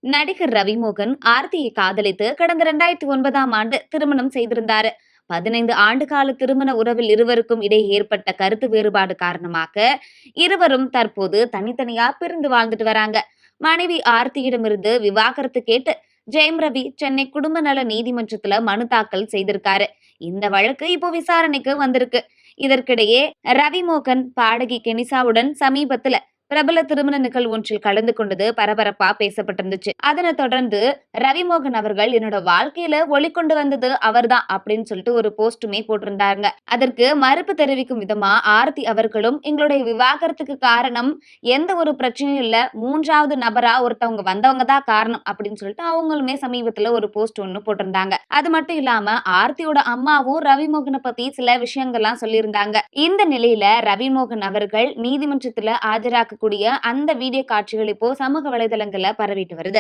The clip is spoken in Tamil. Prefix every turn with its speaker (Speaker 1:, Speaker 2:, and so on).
Speaker 1: நடிகர் ரவிமோகன் ஆர்த்தியை காதலித்து கடந்த 2009ஆம் ஆண்டு திருமணம் செய்திருந்தாரு. 15 ஆண்டுகால திருமண உறவில் இருவருக்கும் இடையே ஏற்பட்ட கருத்து வேறுபாடு காரணமாக இருவரும் தற்போது தனித்தனியா பிரிந்து வாழ்ந்துட்டு வராங்க. மனைவி ஆர்த்தியிடமிருந்து விவாகரத்து கேட்டு ஜெயம் ரவி சென்னை குடும்ப நல நீதிமன்றத்துல மனு தாக்கல் செய்திருக்காரு. இந்த வழக்கு இப்போ விசாரணைக்கு வந்திருக்கு. இதற்கிடையே ரவிமோகன் பாடகி கெனிசாவுடன் சமீபத்துல பிரபல திருமண நிகழ்வு ஒன்றில் கலந்து கொண்டது பரபரப்பா பேசப்பட்டிருந்துச்சு. அதனை தொடர்ந்து ரவிமோகன் அவர்கள் என்னோட வாழ்க்கையில ஒளி கொண்டு வந்தது அவர்தான் அப்படின்னு சொல்லிட்டு ஒரு போஸ்டுமே போட்டிருந்தாங்க. அதற்கு மறுப்பு தெரிவிக்கும் விதமா ஆர்த்தி அவர்களும் எங்களுடைய விவாகரத்துக்கு காரணம் எந்த ஒரு பிரச்சனையும் இல்ல, மூன்றாவது நபரா ஒருத்தவங்க வந்தவங்க தான் காரணம் அப்படின்னு சொல்லிட்டு அவங்களுமே சமீபத்துல ஒரு போஸ்ட் ஒண்ணு போட்டிருந்தாங்க. அது மட்டும் இல்லாம ஆர்த்தியோட அம்மாவும் ரவிமோகனை பத்தி சில விஷயங்கள்லாம் சொல்லியிருந்தாங்க. இந்த நிலையில ரவிமோகன் அவர்கள் நீதிமன்றத்துல ஆஜராக்க கூடிய அந்த வீடியோ காட்சிகள் இப்போ சமூக வலைதளங்கள்ல பரவிட்டு வருது.